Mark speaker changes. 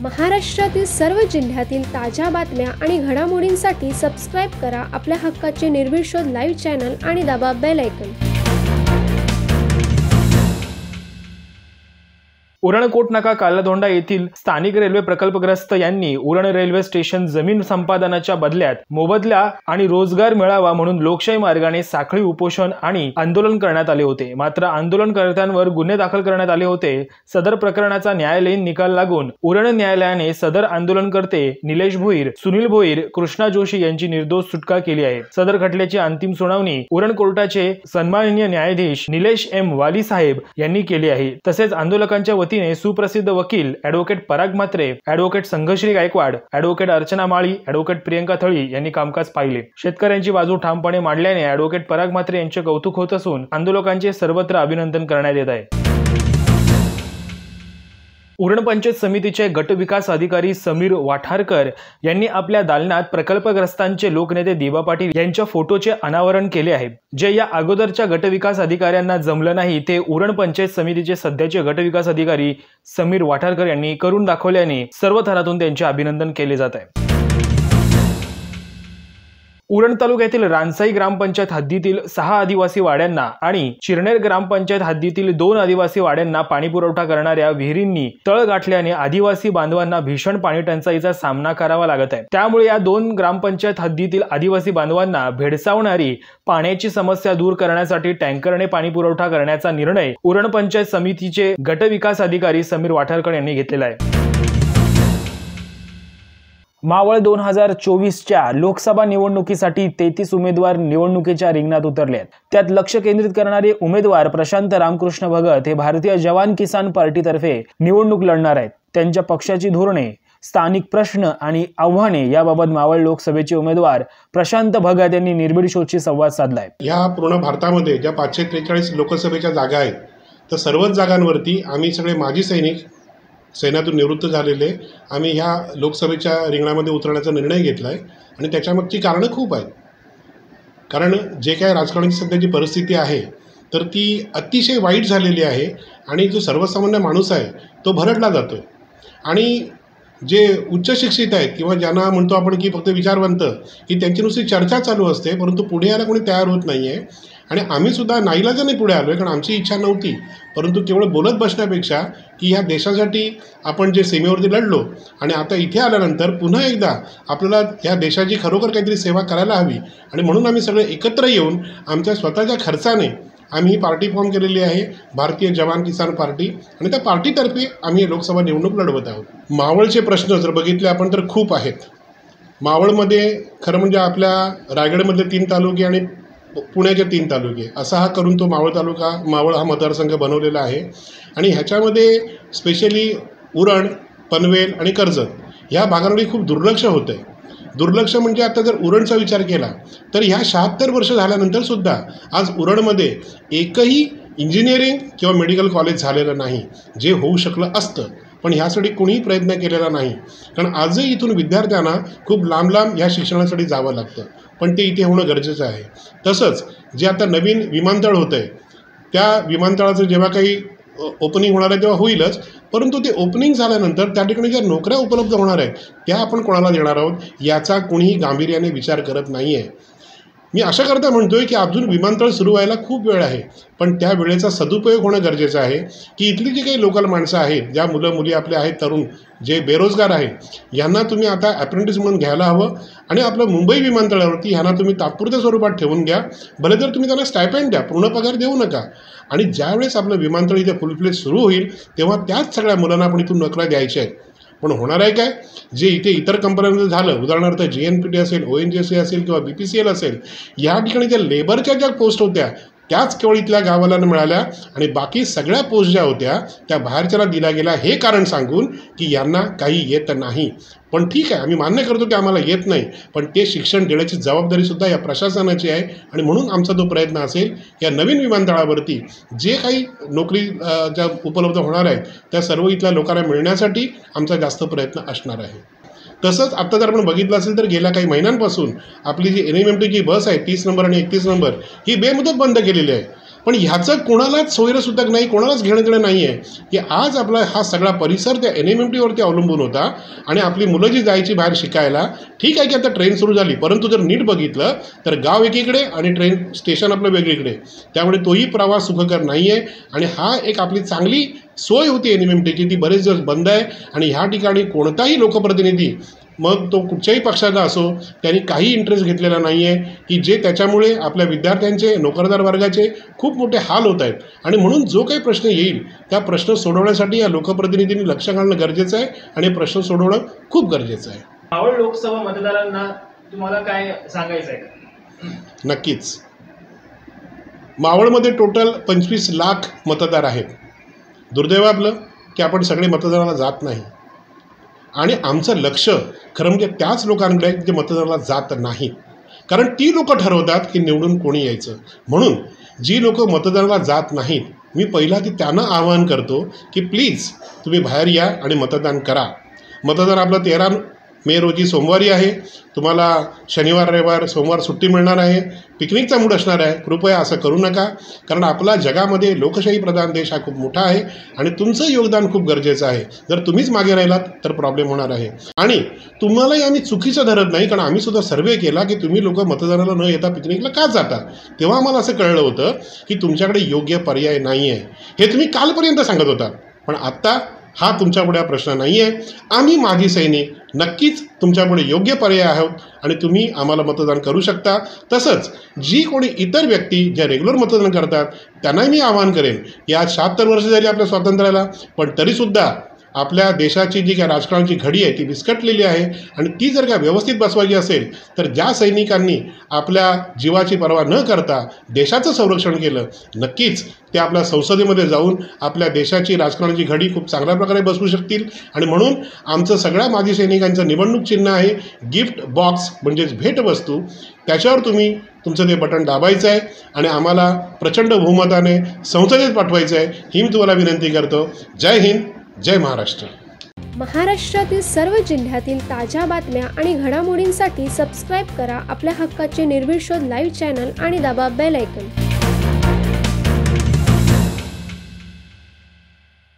Speaker 1: महाराष्ट्रातील सर्व जिल्ह्यातील ताज्या बातम्या आणि घडामोडींसाठी सबस्क्राईब करा आपल्या हक्काचे निर्भीड शोध लाईव्ह चॅनल आणि दाबा बेल आयकॉन।
Speaker 2: उरण कोटनाका कालाधोंडा येथील स्थानिक रेल्वे प्रकल्पग्रस्त यांनी उरण रेल्वे स्टेशन जमीन संपादनाच्या बदल्यात मोबदला आणि रोजगार मिळावा म्हणून लोकशाही मार्गाने साखळी उपोषण आणि आंदोलन करण्यात आले होते। मात्र आंदोलनकर्त्यांवर गुन्हे दाखल करण्यात आले होते। सदर प्रकरणाचा न्यायालयीन निकाल लागून उरण न्यायालयाने सदर आंदोलनकर्ते निलेश भोईर, सुनील भोईर, कृष्णा जोशी यांची निर्दोष सुटका केली आहे। सदर खटल्याची अंतिम सुनावणी उरण कोर्टाचे सन्माननीय न्यायाधीश निलेश एम वाली साहेब यांनी केली आहे। तसेच आंदोलकांच्या वतीने सुप्रसिद्ध वकील ॲडव्होकेट पराग म्हात्रे, ॲडव्होकेट संघश्री गायकवाड, ॲडव्होकेट अर्चना माळी, ॲडव्होकेट प्रियंका थळी यांनी कामकाज पाहिले। शेतकऱ्यांची बाजू ठामपणे मांडल्याने ॲडव्होकेट पराग म्हात्रे यांचे कौतुक होत असून आंदोलकांचे सर्वत्र अभिनंदन करण्यात येत आहे। उरण पंचायत समितीचे गट विकास अधिकारी समीर वाठारकर यांनी आपल्या दालनात प्रकल्पग्रस्तांचे लोकनेते दिबा पाटील यांच्या फोटोचे अनावरण केले आहे। जे या अगोदरच्या गट विकास अधिकाऱ्यांना जमलं नाही ते उरण पंचायत समितीचे सध्याचे गट विकास अधिकारी समीर वाठारकर यांनी करून दाखवल्याने सर्व थरातून त्यांचे अभिनंदन केले जात आहे। उरण तालुक्यातील रानसाई ग्रामपंचायत हद्दीतील 6 आदिवासी वाड्यांना आणि चिरनेर ग्रामपंचायत हद्दीतील 2 आदिवासी वाड्यांना पाणी पुरवठा करणाऱ्या विहिरींनी तळ गाठल्याने आदिवासी बांधवांना भीषण पाणी टंचाईचा सामना करावा लागत आहे। त्यामुळे या 2 ग्रामपंचायत हद्दीतील आदिवासी बांधवांना भेडसावणारी पाण्याची समस्या दूर करण्यासाठी टँकरने पाणी पुरवठा करण्याचा निर्णय उरण पंचायत समितीचे गट विकास अधिकारी समीर वाठारकर यांनी घेतलेला आहे। मावळ 2024च्या लोकसभा निवडणुकीसाठी 33 उमेदवार निवडणुकीच्या रिंगणात उतरले आहेत। त्यात लक्ष केंद्रित करणारे उमेदवार प्रशांत रामकृष्ण भगत हे भारतीय जवान किसान पार्टीतर्फे निवडणूक लढणार आहेत। त्यांच्या पक्षाची धोरणे, स्थानिक प्रश्न आणि आव्हाने याबाबत मावळ लोकसभेचे उमेदवार प्रशांत भगत यांनी निर्भीड शोधशी संवाद साधलाय।
Speaker 3: या पूर्ण भारतामध्ये ज्या 543 लोकसभेच्या जागा आहेत तर सर्वच जागांवरती आम्ही सगळे माजी सैनिक सैन्यातून निवृत्त झालेले आम्ही ह्या लोकसभेच्या रिंगणामध्ये उतरण्याचा निर्णय घेतला आहे आणि त्याच्यामागची कारणं खूप आहेत। कारण जे काय राजकारणाची सध्याची परिस्थिती आहे तर ती अतिशय वाईट झालेली आहे आणि जो सर्वसामान्य माणूस आहे तो भरडला जातो आणि जे उच्च शिक्षित आहेत किंवा ज्यांना म्हणतो आपण की फक्त विचारवंत की त्यांची नुसती चर्चा चालू असते परंतु पुढे यायला कोणी तयार होत नाही आहे। आणि आम्हीसुद्धा नाईलाजाने पुढे आलो आहे कारण आमची इच्छा नव्हती परंतु केवळ बोलत बसण्यापेक्षा की ह्या देशासाठी आपण जे सीमेवरती लढलो आणि आता इथे आल्यानंतर पुन्हा एकदा आपल्याला ह्या देशाची खरोखर काहीतरी सेवा करायला हवी आणि म्हणून आम्ही सगळे एकत्र येऊन आमच्या स्वतःच्या खर्चाने आम्ही ही पार्टी फॉर्म केलेली आहे, भारतीय जवान किसान पार्टी, आणि त्या पार्टीतर्फे आम्ही लोकसभा निवडणूक लढवत आहोत। मावळचे प्रश्न जर बघितले आपण तर खूप आहेत। मावळमध्ये खरं म्हणजे आपल्या रायगडमधले 3 तालुके आणि पुण्याचे 3 तालुके असा हा करून तो मावळ हा मतदारसंघ बनवलेला आहे आणि ह्याच्यामध्ये स्पेशली उरण, पनवेल आणि कर्जत ह्या भागांकडे खूप दुर्लक्ष होतं आहे। दुर्लक्ष म्हणजे आता जर उरणचा विचार केला तर ह्या 76 वर्ष झाल्यानंतरसुद्धा आज उरणमध्ये एकही इंजिनिअरिंग किंवा मेडिकल कॉलेज झालेलं नाही, जे होऊ शकलं असतं पण ह्यासाठी कोणीही प्रयत्न केलेला नाही। कारण आजही इथून विद्यार्थ्यांना खूप लांब लांब ह्या शिक्षणासाठी जावं लागतं पण ते इथे होणं गरजेचं आहे। तसंच जे आता नवीन विमानतळ होतं आहे त्या विमानतळाचं जेव्हा काही ओपनिंग होणार आहे तेव्हा होईलच परंतु ते ओपनिंग झाल्यानंतर त्या ठिकाणी ज्या नोकऱ्या उपलब्ध होणार आहेत त्या आपण कोणाला देणार आहोत याचा कोणीही गांभीर्याने विचार करत नाही आहे। मी अशा करता म्हणतोय की अजून विमानतळ सुरू व्हायला खूप वेळ आहे पण त्या वेळेचा सदुपयोग होणं गरजेचं आहे की इथली जी काही लोकल माणसं आहेत, ज्या मुलं मुली आपले आहेत, तरुण जे बेरोजगार आहेत, यांना तुम्ही आता ॲप्रेंटिस म्हणून घ्यायला हवं आणि आपलं मुंबई विमानतळावरती ह्यांना तुम्ही तात्पुरत्या स्वरूपात ठेवून घ्या। भले तर तुम्ही त्यांना स्टायपेंड द्या, पूर्ण पगार देऊ नका आणि ज्यावेळेस आपलं विमानतळ इथे फुल फ्लेज सुरू होईल तेव्हा त्याच सगळ्या मुलांना आपण इथून नोकऱ्या द्यायच्या आहेत। पण होणार आहे काय, जे इथे इतर कंपन्यांमध्ये झालं, उदाहरणार्थ JNPT असेल, ONGC असेल किंवा BPCL असेल, या ठिकाणी ज्या लेबरच्या ज्या पोस्ट होत्या त्याच केवळ इथल्या गावाला मिळाल्या आणि बाकी सगळ्या पोस्ट ज्या होत्या त्या बाहेरच्याला दिल्या गेल्या हे कारण सांगून की यांना काही येत नाही। पण ठीक आहे, आम्ही मान्य करतो की आम्हाला येत नाही पण ते शिक्षण देण्याची जबाबदारीसुद्धा या प्रशासनाची आहे आणि म्हणून आमचा तो प्रयत्न असेल या नवीन विमानतळावरती जे काही नोकरी ज्या उपलब्ध होणार आहेत त्या सर्व इथल्या लोकांना मिळण्यासाठी आमचा जास्त प्रयत्न असणार आहे। तसंच आता जर आपण बघितलं असेल तर गेल्या काही महिन्यांपासून आपली जी NMMT ची बस आहे 30 नंबर आणि 31 नंबर ही बेमुदत बंद केलेली आहे। पण ह्याचं कोणालाच सोयरंसुद्धा नाही, कोणालाच घेणं देणं नाही आहे की आज आपला हा सगळा परिसर त्या NMMTवरती अवलंबून होता आणि आपली मुलं जी जायची बाहेर शिकायला, ठीक आहे की आता ट्रेन सुरू झाली, परंतु जर नीट बघितलं तर गाव एकीकडे आणि ट्रेन स्टेशन आपलं वेगळीकडे, त्यामुळे तोही प्रवास सुखकर नाही आहे. आणि हा एक आपली चांगली सोय होती NMMTची, ती बरेच दिवस बंद आहे. आणि ह्या ठिकाणी कोणताही लोकप्रतिनिधी, मग तो कुठच्याही पक्षाचा असो, त्यांनी काही इंटरेस्ट घेतलेला नाही आहे की जे त्याच्यामुळे आपल्या विद्यार्थ्यांचे, नोकरदार वर्गाचे खूप मोठे हाल होत आहेत. आणि म्हणून जो काही प्रश्न येईल त्या प्रश्न सोडवण्यासाठी या लोकप्रतिनिधींनी लक्ष घालणं गरजेचं आहे आणि प्रश्न सोडवणं खूप गरजेचं आहे.
Speaker 2: मावळ लोकसभा मतदारांना तुम्हाला काय सांगायचं आहे?
Speaker 3: नक्कीच. मावळमध्ये टोटल 25 लाख मतदार आहेत. दुर्दैव आपलं की आपण सगळे मतदानाला जात नाही आणि आमचं लक्ष खरं म्हणजे त्याच लोकांकडे आहे जे मतदानाला जात नाहीत. कारण ती लोकं ठरवतात की निवडून कोणी यायचं. म्हणून जी लोकं मतदानाला जात नाहीत, मी पहिला त्यांना आवाहन करतो की प्लीज तुम्ही बाहेर या आणि मतदान करा. मतदान आपलं 13 मे रोजी सोमवारी आहे. तुम्हाला शनिवार, रविवार, सोमवार सुट्टी मिळणार आहे. पिकनिकचा मूड असणार आहे. कृपया असं करू नका, कारण आपला जगामध्ये लोकशाही प्रधान देश हा खूप मोठा आहे आणि तुमचं योगदान खूप गरजेचं आहे. जर तुम्हीच मागे राहिलात तर प्रॉब्लेम होणार आहे. आणि तुम्हालाही आम्ही चुकीचं धरत नाही, कारण आम्ही सुद्धा सर्वे केला की तुम्ही लोक मतदानाला न येता पिकनिकला का जाता. तेव्हा आम्हाला असं कळलं होतं की तुमच्याकडे योग्य पर्याय नाही आहे. हे तुम्ही कालपर्यंत सांगत होता, पण आत्ता हा तुमच्यापुढे हा प्रश्न नाही आहे. आम्ही माजी सैनिक नक्कीच तुमच्यापुढे योग्य पर्याय आहोत आणि तुम्ही आम्हाला मतदान करू शकता. तसंच जी कोणी इतर व्यक्ती ज्या रेग्युलर मतदान करतात त्यांनाही मी आवाहन करेन की आज 76 वर्ष झाली आपल्या स्वातंत्र्याला, पण तरीसुद्धा आपल्या देशाची जी काय राजकारणाची घडी आहे ती विस्कटलेली आहे आणि ती जर का व्यवस्थित बसवायची असेल तर ज्या सैनिकांनी आपल्या जीवाची पर्वा न करता देशाचं संरक्षण केलं, नक्कीच ते आपल्या संसदेमध्ये जाऊन आपल्या देशाची राजकारणाची घडी खूप चांगल्या प्रकारे बसवू शकतील. आणि म्हणून आमचं सगळ्या माजी सैनिकांचं निवडणूक चिन्ह आहे गिफ्ट बॉक्स, म्हणजेच भेटवस्तू. त्याच्यावर तुम्ही तुमचं ते बटन दाबायचं आहे आणि आम्हाला प्रचंड बहुमताने संसदेत पाठवायचं आहे, ही मी तुम्हाला विनंती करतो. जय हिंद, जय महाराष्ट्र.
Speaker 1: महाराष्ट्रातील सर्व जिल्ह्यातील ताज्या बातम्या आणि घडामोडींसाठी सबस्क्राईब करा आपल्या हक्काचे निर्भीड शोध लाईव्ह चॅनल आणि दाबा बेल आयकॉन.